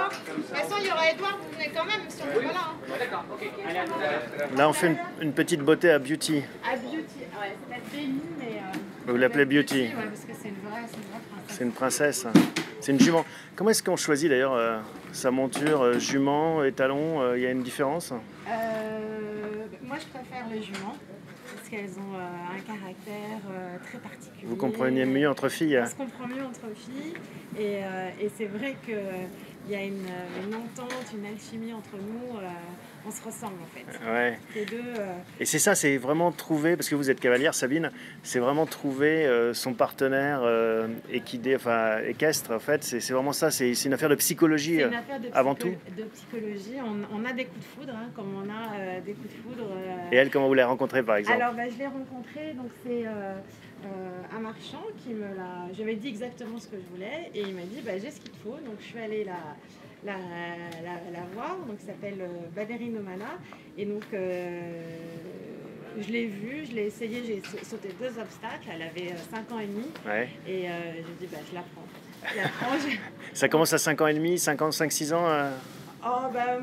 pas. De toute façon, il y aura Edouard, vous venez quand même, si on n'est pas là. Hein. D'accord, ok. Allez, à tout à l'heure. Là, on fait une petite beauté à Beauty. À Beauty, ouais, c'est pas Béni, mais... Vous l'appelez Beauty. Ouais, parce que c'est une vraie princesse. C'est une princesse. C'est une jument. Comment est-ce qu'on choisit d'ailleurs sa monture, jument, étalon? Il y a une différence? Moi, je préfère les juments parce qu'elles ont un caractère très particulier. Vous comprenez mieux entre filles? On se comprend mieux entre filles et c'est vrai qu'il y a une entente, une alchimie entre nous. On se ressemble en fait. Ouais. Les deux. Et c'est ça, c'est vraiment trouver, parce que vous êtes cavalière, Sabine, c'est vraiment trouver son partenaire équidé, enfin équestre en fait. C'est vraiment ça, c'est une affaire de psychologie avant tout. De psychologie. On a des coups de foudre, hein, comme on a des coups de foudre. Et elle, comment vous l'avez rencontrée par exemple? Alors je l'ai rencontrée, donc c'est un marchand qui me l'a. Je lui ai dit exactement ce que je voulais et il m'a dit j'ai ce qu'il te faut. Donc je suis allée la voir, donc ça s'appelle Valérie Nomana et donc je l'ai vue, je l'ai essayé, j'ai sauté 2 obstacles, elle avait 5 ans et demi et j'ai dit je la prends. Ça commence à 5 ans et demi, 5 ans, 5-6 ans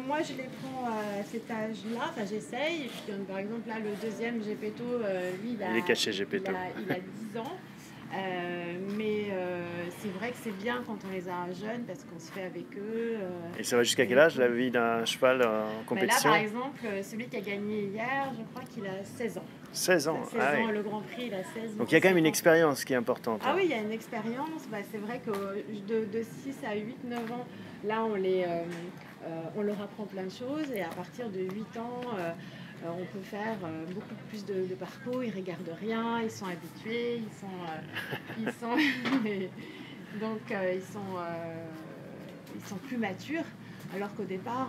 moi je les prends à cet âge-là, j'essaye, par exemple là le deuxième Gepetto, lui il est caché Gepetto. Il a 10 ans. Mais c'est vrai que c'est bien quand on les a jeunes parce qu'on se fait avec eux. Et ça va jusqu'à quel âge la vie d'un cheval en compétition? Là par exemple, celui qui a gagné hier, je crois qu'il a 16 ans. 16 ans, 16 ans, le Grand Prix, il a 16 ans. Donc il y a quand même une expérience qui est importante. Ah oui, il y a une expérience. C'est vrai que de 6 à 8-9 ans, là on leur apprend plein de choses et à partir de 8 ans, on peut faire beaucoup plus de parcours, ils ne regardent rien, ils sont habitués, ils sont plus matures. Alors qu'au départ,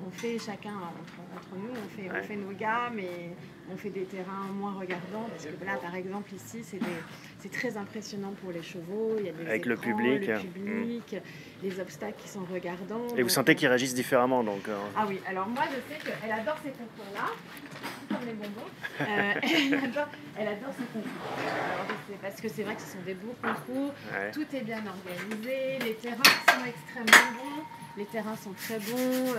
on fait chacun entre nous, on fait nos gammes et on fait des terrains moins regardants. Parce que là, par exemple, ici, c'est très impressionnant pour les chevaux. Il y a des avec écrans, le public, les obstacles qui sont regardants. Et vous sentez qu'ils réagissent différemment donc, Ah oui, alors moi, je sais qu'elle adore ces concours-là, comme les bonbons. Elle adore ces concours. Alors, parce que c'est vrai que ce sont des beaux concours. Tout est bien organisé, les terrains sont extrêmement bons. Les terrains sont très bons,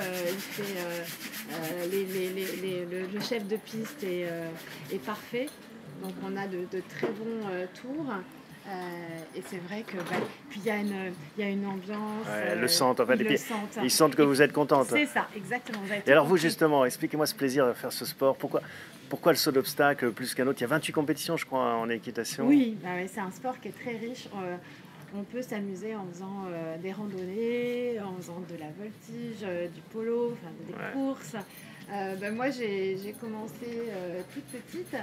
le chef de piste est parfait, donc on a de très bons tours. Et c'est vrai que puis il y a une ambiance. Le sentent en fait, ils sentent que vous êtes contente. C'est ça, exactement. Et alors vous justement, expliquez-moi ce plaisir de faire ce sport. Pourquoi le saut d'obstacle plus qu'un autre? Il y a 28 compétitions je crois en équitation. Oui, c'est un sport qui est très riche. On peut s'amuser en faisant des randonnées, en faisant de la voltige, du polo, des courses. Moi, j'ai commencé toute petite.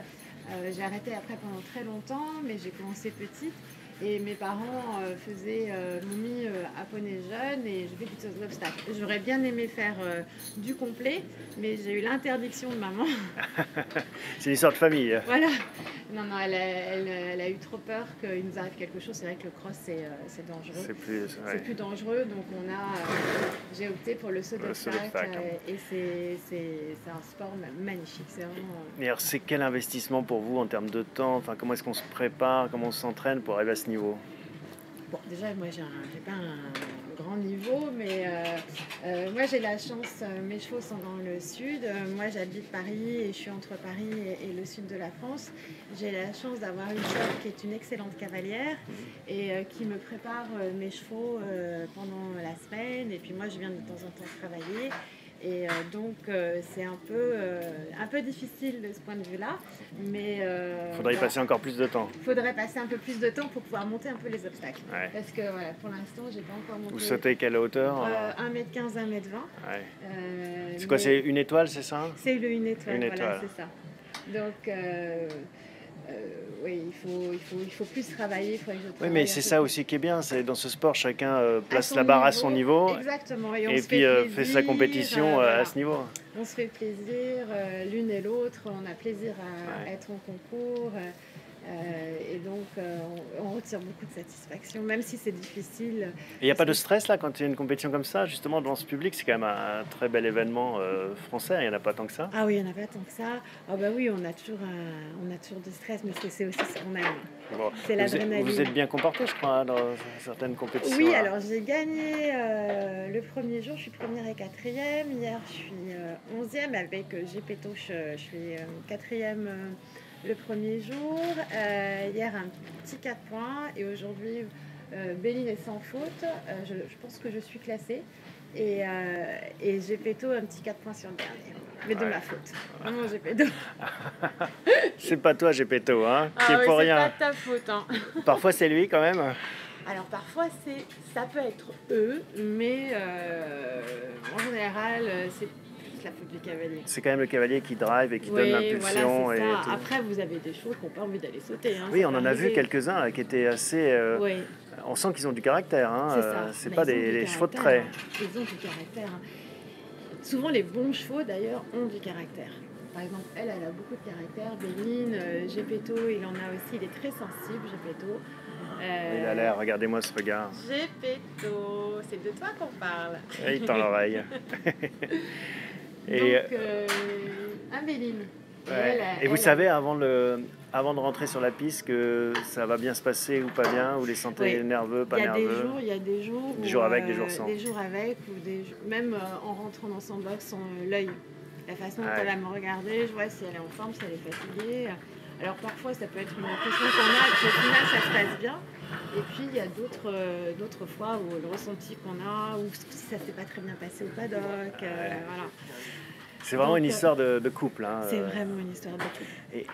J'ai arrêté après pendant très longtemps, mais j'ai commencé petite. Et mes parents m'ont mis à poney jeune et je fais du saut d'obstacle. J'aurais bien aimé faire du complet, mais j'ai eu l'interdiction de maman. C'est une histoire de famille. Voilà. Non, elle a eu trop peur qu'il nous arrive quelque chose. C'est vrai que le cross, c'est dangereux. C'est plus dangereux, donc j'ai opté pour le saut d'obstacle. Et c'est un sport magnifique. C'est vraiment... Et alors, c'est quel investissement pour vous en termes de temps? Enfin, comment est-ce qu'on se prépare? Comment on s'entraîne pour arriver à ce niveau? Bon, déjà, moi, j'ai pas un grand niveau, mais moi, j'ai la chance, mes chevaux sont dans le sud. Moi, j'habite Paris et je suis entre Paris et le sud de la France. J'ai la chance d'avoir une sœur qui est une excellente cavalière et qui me prépare mes chevaux pendant la semaine. Et puis moi, je viens de temps en temps travailler. Et donc c'est un peu difficile de ce point de vue-là, mais faudrait y passer encore plus de temps. Faudrait passer un peu plus de temps pour pouvoir monter un peu les obstacles. Parce que pour l'instant, j'ai pas encore monté. Vous sautez quelle hauteur? 1m15, 1m20. C'est quoi, c'est une étoile, c'est ça? C'est une étoile, voilà, c'est ça. Donc oui, il faut plus travailler. Oui, mais c'est ça aussi qui est bien, c'est dans ce sport, chacun place la barre à son niveau. Exactement. Et puis fait sa compétition à ce niveau. On se fait plaisir l'une et l'autre, on a plaisir à être en concours. Et donc, on retire beaucoup de satisfaction, même si c'est difficile. Et il n'y a pas de stress là quand il y a une compétition comme ça, justement devant ce public, c'est quand même un très bel événement français, il n'y en a pas tant que ça. Ah oui, il n'y en a pas tant que ça. Ah bah oui, on a toujours du stress, mais c'est aussi ce qu'on aime. Bon, C'est l'adrénaline. vous êtes bien comporté, je crois, dans certaines compétitions. Oui, là. alors j'ai gagné le premier jour, je suis première et quatrième. Hier, je suis 11e avec Gepetto, je suis quatrième le premier jour. Hier, un petit 4 points. Et aujourd'hui, Béline est sans faute. Je pense que je suis classée. Et Gepetto, un petit 4 points sur le dernier. Mais de ma faute. Vraiment, Gepetto. C'est pas toi, Gepetto, hein, qui Ah est oui, pour c'est rien. pas de ta faute. Hein. Parfois, c'est lui quand même. Alors parfois ça peut être eux, mais en général c'est plus la faute du cavalier. C'est quand même le cavalier qui drive et qui donne l'impulsion. Voilà, c'est ça. tout. Après vous avez des chevaux qui n'ont pas envie d'aller sauter. Hein, Oui, ça on peut en a vu arriver. quelques-uns là, qui étaient assez. Oui, On sent qu'ils ont du caractère. Hein, c'est ça. c'est Mais pas ils ont du des chevaux de caractère, trait. hein. Ils ont du caractère. Hein. Souvent les bons chevaux d'ailleurs ont du caractère. Par exemple, elle a beaucoup de caractère. Béline, Gepetto, il en a aussi. Il est très sensible, Gepetto. Il a l'air, regardez-moi ce regard. Gepetto, c'est de toi qu'on parle. Et il tend l'oreille. Donc, Béline. Ouais. Et vous savez, avant de rentrer sur la piste, que ça va bien se passer ou pas bien, ou les sentez nerveux, pas nerveux. Il y a des jours, des jours avec, des jours sans. Des jours avec, ou même en rentrant dans son box, l'œil. La façon dont elle va me regarder, je vois si elle est en forme, si elle est fatiguée. Alors parfois, ça peut être une impression qu'on a, puis au final, ça se passe bien. Et puis, il y a d'autres fois où le ressenti qu'on a, ou si ça ne s'est pas très bien passé au paddock. Voilà. C'est vraiment une histoire de couple. Hein, c'est vraiment une histoire de couple. Et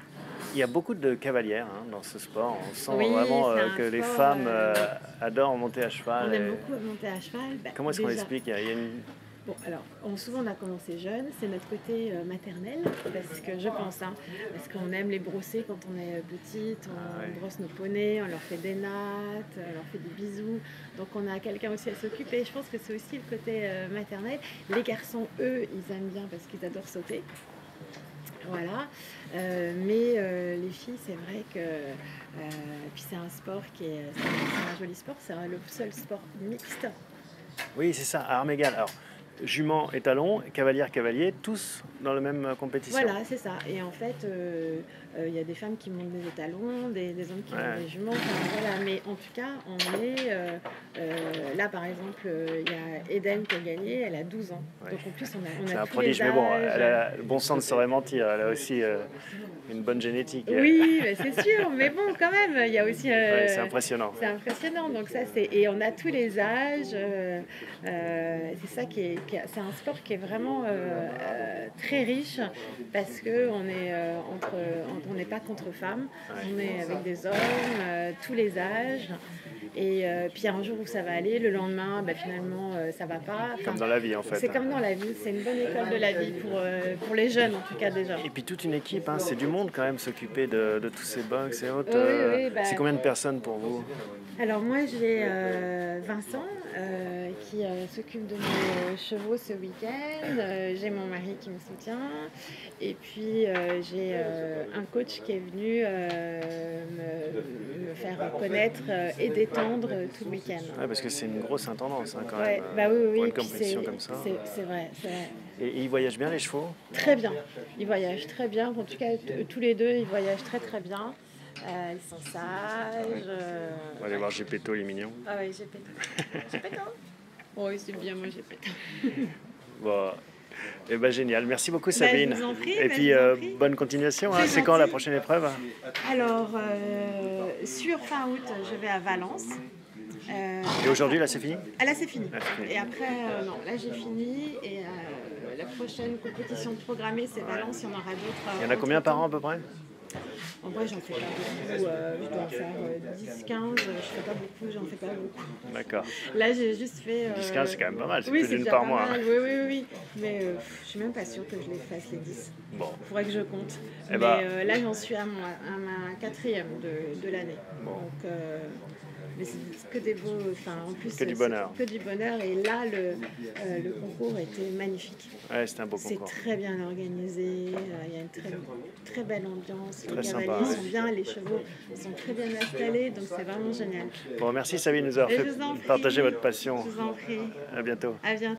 il y a beaucoup de cavalières dans ce sport. On sent Oui, vraiment que sport, les femmes adorent monter à cheval. On aime beaucoup monter à cheval. Comment est-ce qu'on explique? Il y a une... Bon, alors, souvent on a commencé jeune, c'est notre côté maternel, parce que je pense, parce qu'on aime les brosser quand on est petite, on brosse nos poneys, on leur fait des nattes, on leur fait des bisous, donc on a quelqu'un aussi à s'occuper. Je pense que c'est aussi le côté maternel. Les garçons, eux, ils aiment bien parce qu'ils adorent sauter. Voilà, mais les filles, c'est vrai que puis c'est un sport c'est un joli sport, c'est le seul sport mixte. Oui, c'est ça, à armes égales. Alors, jument et talon, cavalier, tous dans la même compétition. Voilà, c'est ça. Et en fait, il y a des femmes qui montent des étalons, des hommes qui montent des juments. Enfin, voilà. Mais en tout cas, on est... là, par exemple, il y a Eden qui a gagné, elle a 12 ans. Ouais. Donc en plus, on a c'est un tous prodige, les âges. Mais bon, elle a le bon sens de saurait mentir. Elle a aussi une bonne génétique. Oui, c'est sûr. Mais bon, quand même, il y a aussi... c'est impressionnant. C'est impressionnant. Donc ça, et on a tous les âges. C'est ça c'est un sport qui est vraiment très riche parce que on n'est pas contre femmes, on est avec des hommes, tous les âges. Et puis il y a un jour où ça va aller, le lendemain, finalement, ça va pas. Enfin, comme dans la vie, en fait. C'est comme dans la vie, c'est une bonne école de la vie pour les jeunes, en tout cas, déjà. Et puis toute une équipe, c'est du monde quand même, s'occuper de tous ces box et autres. Oui, c'est combien de personnes pour vous? Alors moi, j'ai Vincent qui s'occupe de mes chevaux ce week-end. J'ai mon mari qui me soutient. Et puis j'ai un coach qui est venu me faire connaître et détendre tout le week-end. Ouais, parce que c'est une grosse intendance quand même. Pour une compétition comme ça. C'est vrai. Et ils voyagent bien les chevaux? Très bien. Ils voyagent très bien. En tout cas, tous les deux, ils voyagent très très bien. Ils sont sages. On va aller voir Gepetto, il est mignon. Ah oui, Gepetto. Oh, oui, c'est bien, moi Gepetto. Bon. Eh ben, génial, merci beaucoup Sabine. Je vous en prie, et puis bonne continuation. C'est quand la prochaine épreuve? Alors, sur fin août, je vais à Valence. Et aujourd'hui, là, c'est fini? Là, c'est fini. Et après, non, là, j'ai fini. Et la prochaine compétition programmée, c'est Valence. Il y en aura d'autres. Il y en a combien par an à peu près? En vrai, j'en fais pas beaucoup. Je dois en faire 10-15. Je fais pas beaucoup, j'en fais pas beaucoup. D'accord. Là, j'ai juste fait... 10-15, c'est quand même pas mal. C'est oui, plus d'une par mois. Oui. Mais je suis même pas sûre que je les fasse les 10. Bon. Faudrait que je compte. Mais là, j'en suis à ma 4e de l'année. Bon. Donc, mais c'est que des beaux, enfin en plus Que du bonheur. que du bonheur. Et là, le concours était magnifique. Ouais, c'était un beau C'est concours. très bien organisé, il y a une très belle ambiance, les Très sympa, cavaliers ouais. sont bien, les chevaux sont très bien installés, donc c'est vraiment génial. Bon, merci Sabine de nous avoir Et fait je vous en prie. partager votre passion. Je vous en prie, À bientôt. à bientôt.